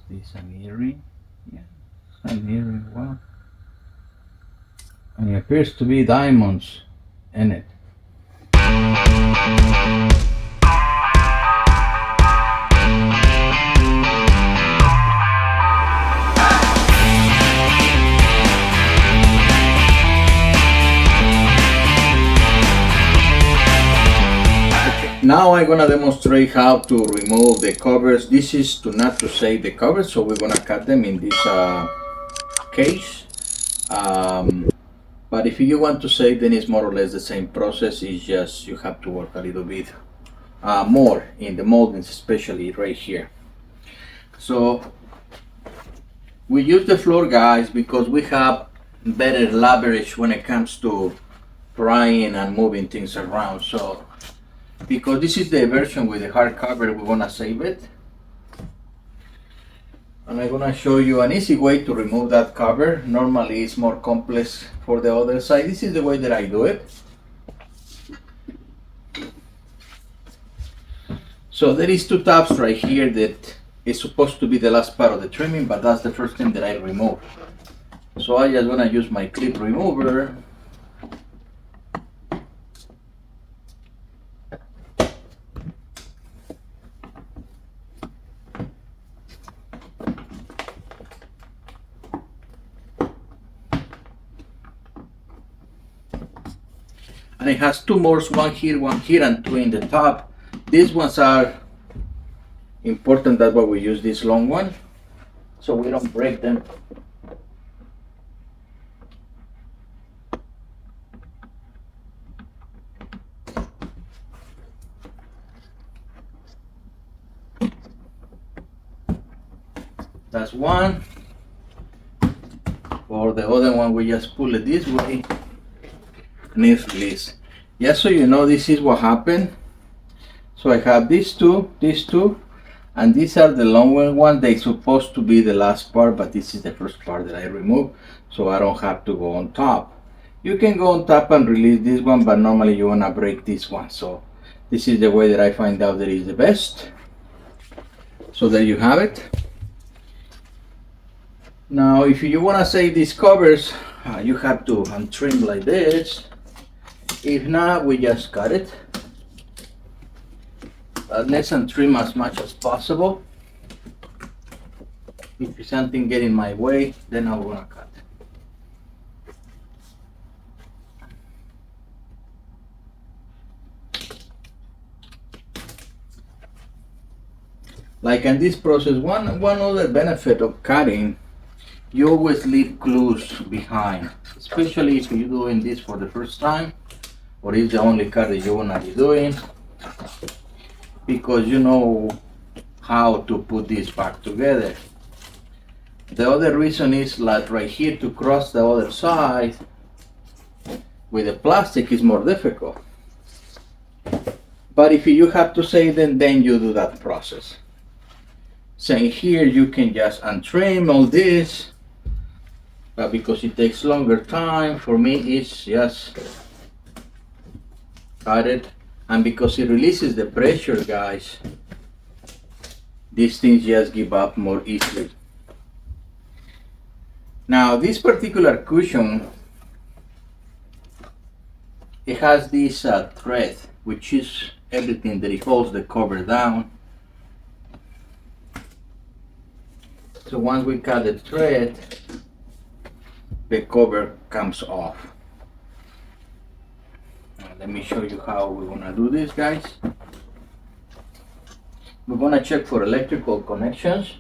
this an earring? Yeah, an earring. Wow. And it appears to be diamonds in it. Now I'm gonna demonstrate how to remove the covers. This is to not to save the covers, so we're gonna cut them in this case. But if you want to save, then it's more or less the same process. It's just you have to work a little bit more in the moldings, especially right here. So we use the floor, guys, because we have better leverage when it comes to prying and moving things around. So because this is the version with the hard cover, we're gonna save it. And I'm gonna show you an easy way to remove that cover. Normally it's more complex for the other side. This is the way that I do it. So there is two tabs right here that is supposed to be the last part of the trimming, but that's the first thing that I remove. So I just gonna use my clip remover. And it has two more, one here, and two in the top. These ones are important, that's why we use this long one, so we don't break them. That's one. For the other one, we just pull it this way. And it's released. Just so you know, this is what happened. So I have these two, and these are the longer ones. They're supposed to be the last part, but this is the first part that I remove, so I don't have to go on top. You can go on top and release this one, but normally you wanna break this one. So this is the way that I find out that is the best. So there you have it. Now, if you wanna save these covers, you have to untrim like this. If not, we just cut it. Let's untrim as much as possible. If something get in my way, then I'm gonna cut. Like in this process, one other benefit of cutting, you always leave clues behind, especially if you're doing this for the first time, or it's the only cut that you're gonna be doing, because you know how to put this back together. The other reason is like right here, to cross the other side with the plastic is more difficult. But if you have to save them, then you do that process. Same here, you can just untrim all this, but because it takes longer time, for me it's just cut it. And because it releases the pressure, guys, these things just give up more easily. Now this particular cushion, it has this thread, which is everything that it holds the cover down. So once we cut the thread, the cover comes off. Let me show you how we're gonna do this, guys. We're gonna check for electrical connections.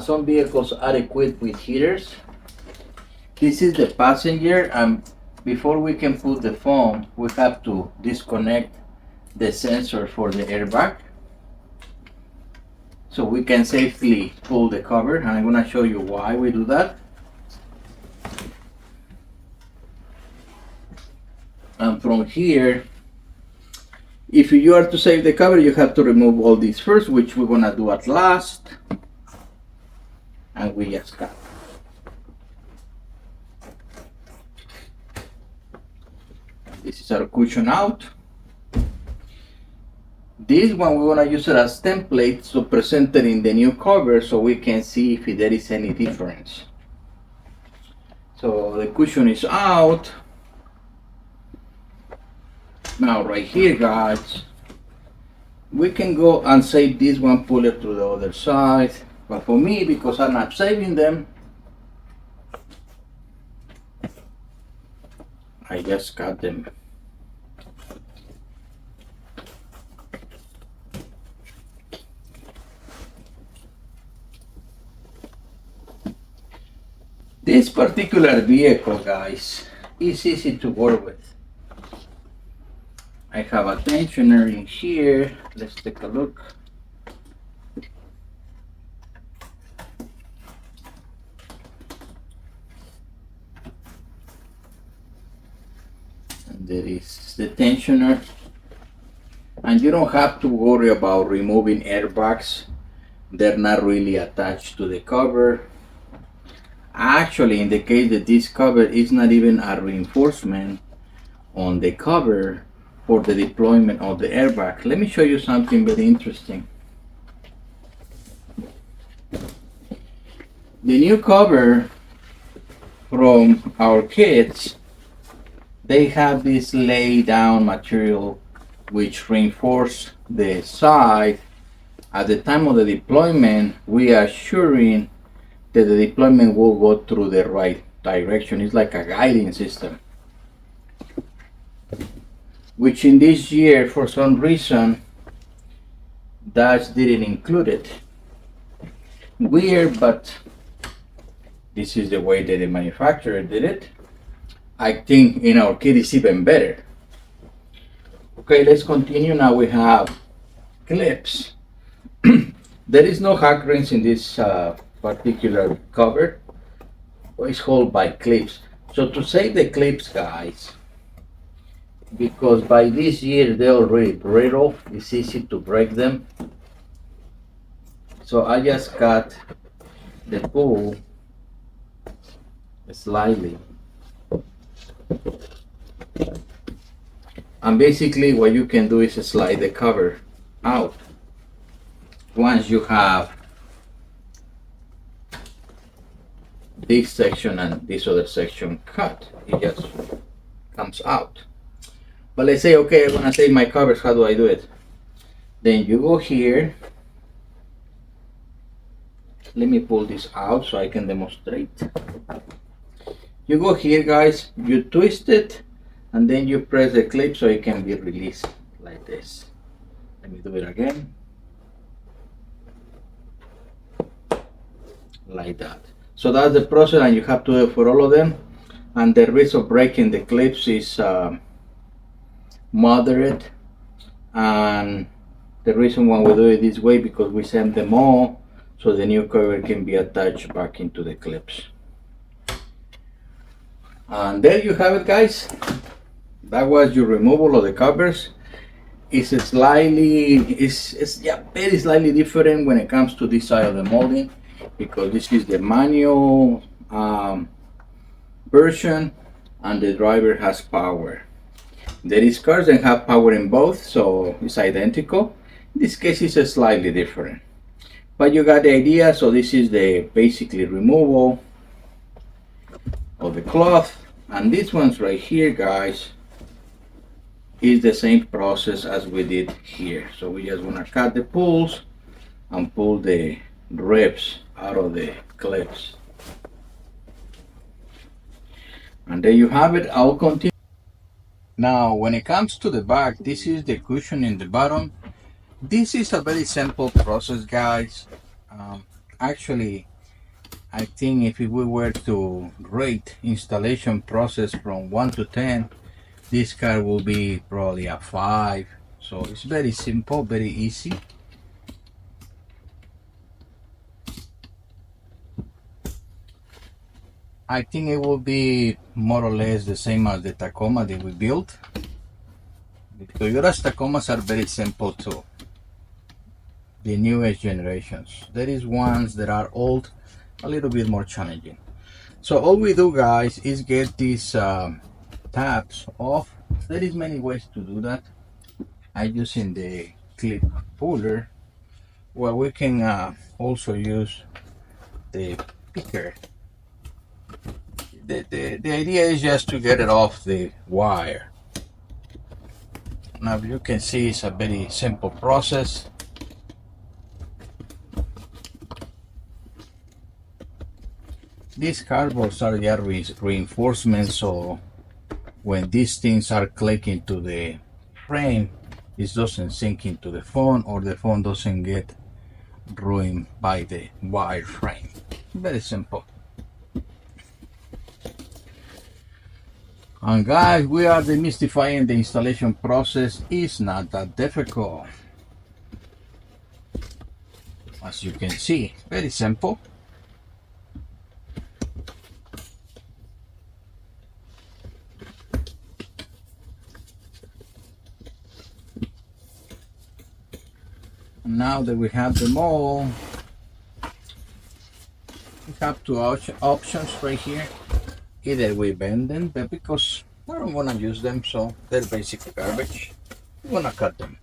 Some vehicles are equipped with heaters. This is the passenger, and before we can put the foam, we have to disconnect the sensor for the airbag, so we can safely pull the cover, and I'm gonna show you why we do that. And from here, if you are to save the cover, you have to remove all these first, which we're gonna do at last. And we just cut. This is our cushion out. This one we want to use it as template to present it in the new cover so we can see if there is any difference. So the cushion is out. Now right here, guys, we can go and save this one, pull it to the other side. But for me, because I'm not saving them, I just cut them. This particular vehicle, guys, is easy to work with. I have a tensioner in here. Let's take a look. And there is the tensioner. And you don't have to worry about removing airbags. They're not really attached to the cover. Actually, in the case that this cover is not even a reinforcement on the cover for the deployment of the airbag. Let me show you something very interesting. The new cover from our kits, they have this lay down material which reinforce the side. At the time of the deployment, we are assuring that the deployment will go through the right direction. It's like a guiding system, which in this year, for some reason, Dodge didn't include it. Weird, but this is the way that the manufacturer did it. I think in our kit it's even better. Okay, let's continue. Now we have clips. There is no hack wrench in this particular cover. It's held by clips. So to save the clips, guys, because by this year they're already brittle, it's easy to break them. So I just cut the pull slightly. And basically what you can do is slide the cover out. Once you have this section and this other section cut, it just comes out. But let's say, okay, I want to save my covers. How do I do it? Then you go here. Let me pull this out so I can demonstrate. You go here, guys, you twist it, and then you press the clip so it can be released like this. Let me do it again. Like that. So that's the process, and you have to do it for all of them. And the risk of breaking the clips is moderate, and the reason why we do it this way, because we send them all so the new cover can be attached back into the clips. And there you have it, guys. That was your removal of the covers. It's very slightly different when it comes to this side of the molding, because this is the manual version and the driver has power. There is cars that have power in both, so it's identical. In this case it's slightly different, but you got the idea. So this is the basically removal of the cloth, and this one's right here, guys, is the same process as we did here. So we just want to cut the pulls and pull the ribs out of the clips, and there you have it. I'll continue. Now when it comes to the back, this is the cushion in the bottom. This is a very simple process, guys. Actually, I think if we were to rate installation process from 1 to 10, this car will be probably a 5. So it's very simple, very easy. I think it will be more or less the same as the Tacoma that we built. The Toyota's Tacomas are very simple too. The newest generations. There is ones that are old, a little bit more challenging. So all we do, guys, is get these tabs off. There is many ways to do that. I'm using the clip puller, well, we can also use the picker. The idea is just to get it off the wire. Now you can see it's a very simple process. These cardboards are just reinforcements, so when these things are clicking to the frame, it doesn't sink into the phone, or the phone doesn't get ruined by the wire frame. Very simple. And guys, we are demystifying the installation process. It's not that difficult. As you can see, very simple. Now that we have them all, we have two options right here. Either we bend them, but because I don't want to use them, so they're basically garbage, we're gonna cut them.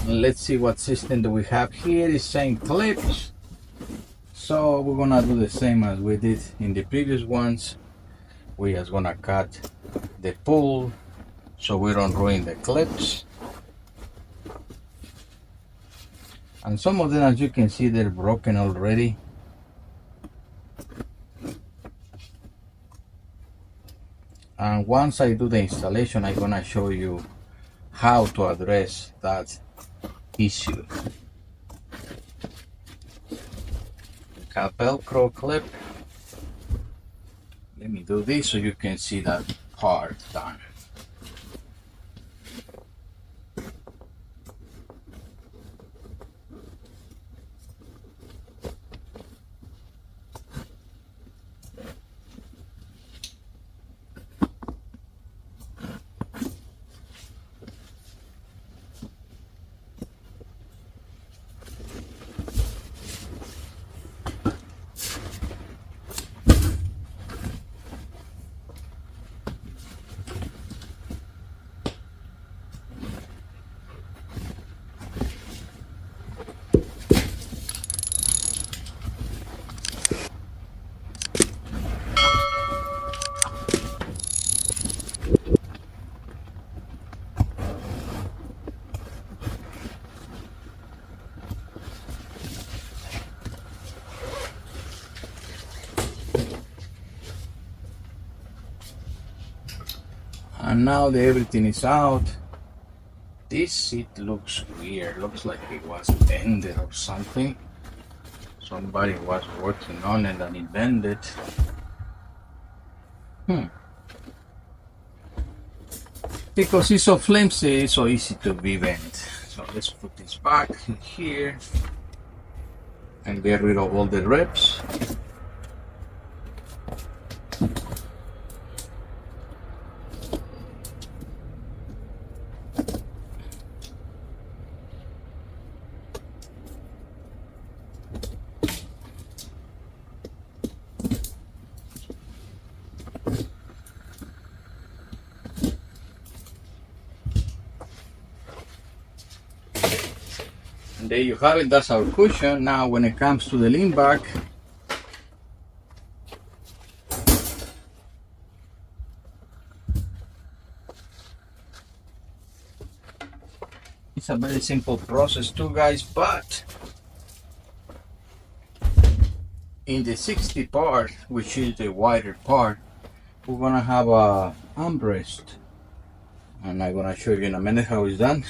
Let's see what system do we have here. Is same clips, so we're gonna do the same as we did in the previous ones. We just gonna cut the pull so we don't ruin the clips. And some of them, as you can see, they're broken already. And once I do the installation, I'm gonna show you how to address that issue. A Velcro clip. Let me do this so you can see that part done. And now that everything is out, this seat looks weird. Looks like it was bended or something. Somebody was working on it and it bended. Because it's so flimsy, it's so easy to be bent. So let's put this back in here and get rid of all the ribs. And there you have it, that's our cushion. Now when it comes to the lean back, it's a very simple process too, guys, but in the 60 part, which is the wider part, we're gonna have a armrest, and I'm gonna show you in a minute how it's done.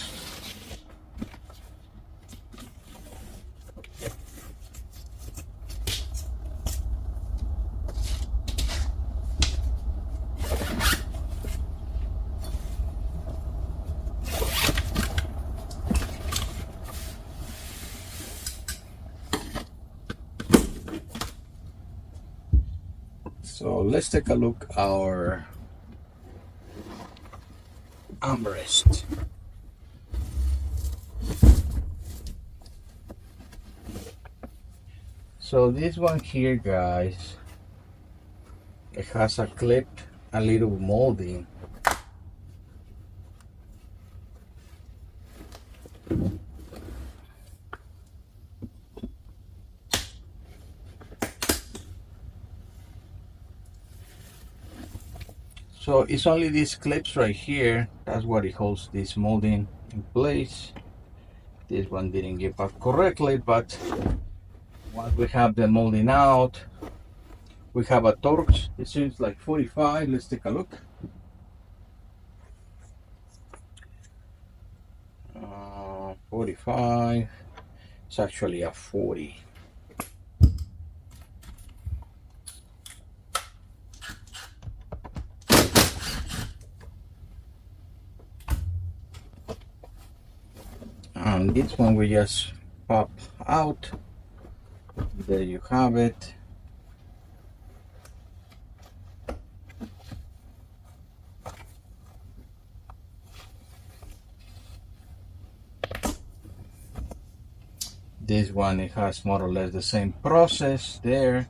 So let's take a look at our armrest. So this one here, guys, it has a clip, a little molding. So it's only these clips right here. That's what it holds this molding in place. This one didn't give up correctly, but once we have the molding out, we have a Torx. It seems like 45. Let's take a look. 45. It's actually a 40. And this one we just pop out. There you have it. This one, it has more or less the same process there.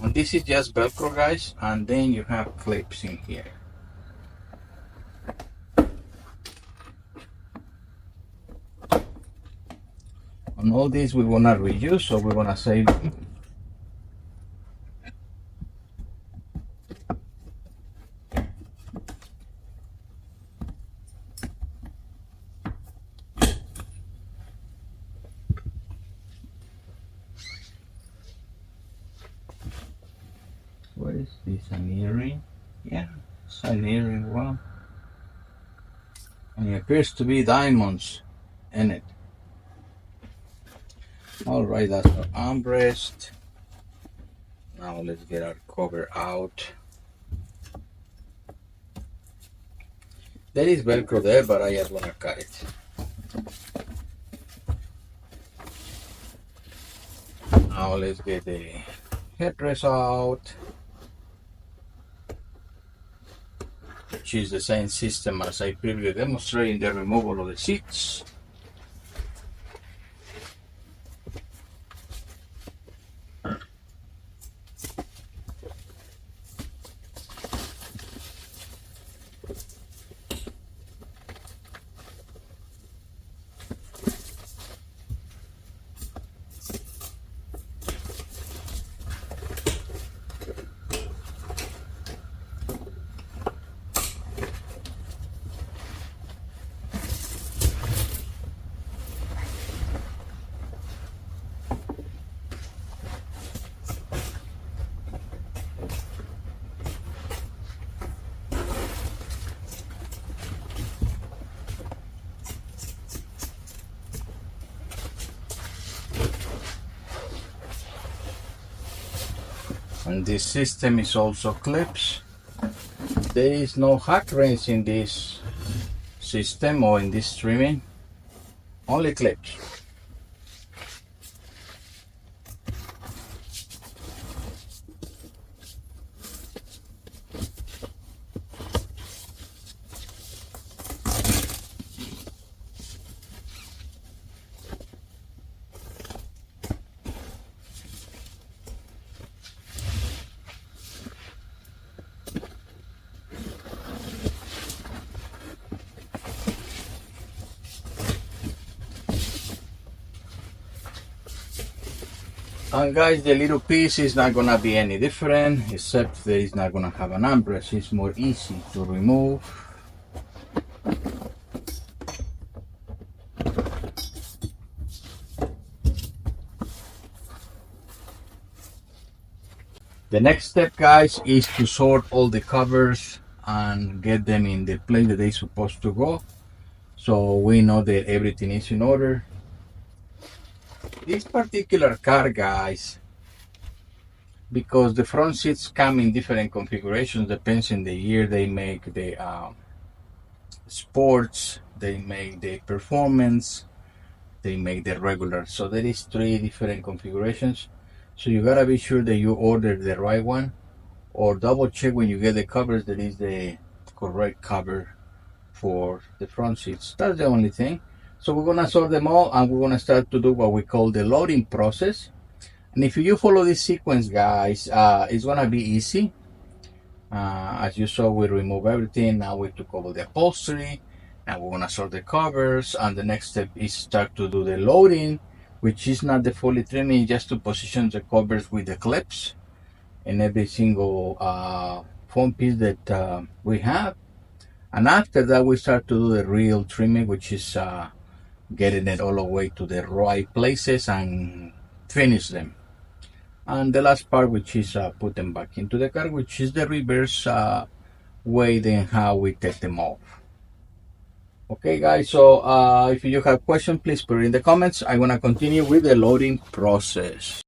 And this is just Velcro, guys, and then you have clips in here. And all these we wanna reuse, so we wanna save them. What is this, an earring? Yeah, it's an earring one. And it appears to be diamonds in it. Alright, that's our armrest. Now let's get our cover out. There is Velcro there, but I just wanna cut it. Now let's get the headrest out, which is the same system as I previously demonstrated in the removal of the seats. And this system is also clips. There is no hack wrench in this system or in this trimming, only clips. And guys, the little piece is not gonna be any different, except that it's not gonna have an armrest. It's more easy to remove. The next step, guys, is to sort all the covers and get them in the place that they're supposed to go, so we know that everything is in order. This particular car, guys, because the front seats come in different configurations, depends on the year they make the sports, they make the performance, they make the regular. So there is 3 different configurations. So you gotta be sure that you order the right one, or double check when you get the covers that is the correct cover for the front seats. That's the only thing. So we're gonna sort them all, and we're gonna start to do what we call the loading process. And if you follow this sequence, guys, it's gonna be easy. As you saw, we remove everything. Now we took over the upholstery, and we're gonna sort the covers. And the next step is start to do the loading, which is not the fully trimming, just to position the covers with the clips in every single foam piece that we have. And after that, we start to do the real trimming, which is getting it all the way to the right places and finish them. And the last part, which is put them back into the car, which is the reverse way then how we take them off. Okay, guys, so if you have questions, please put it in the comments. I'm gonna continue with the loading process.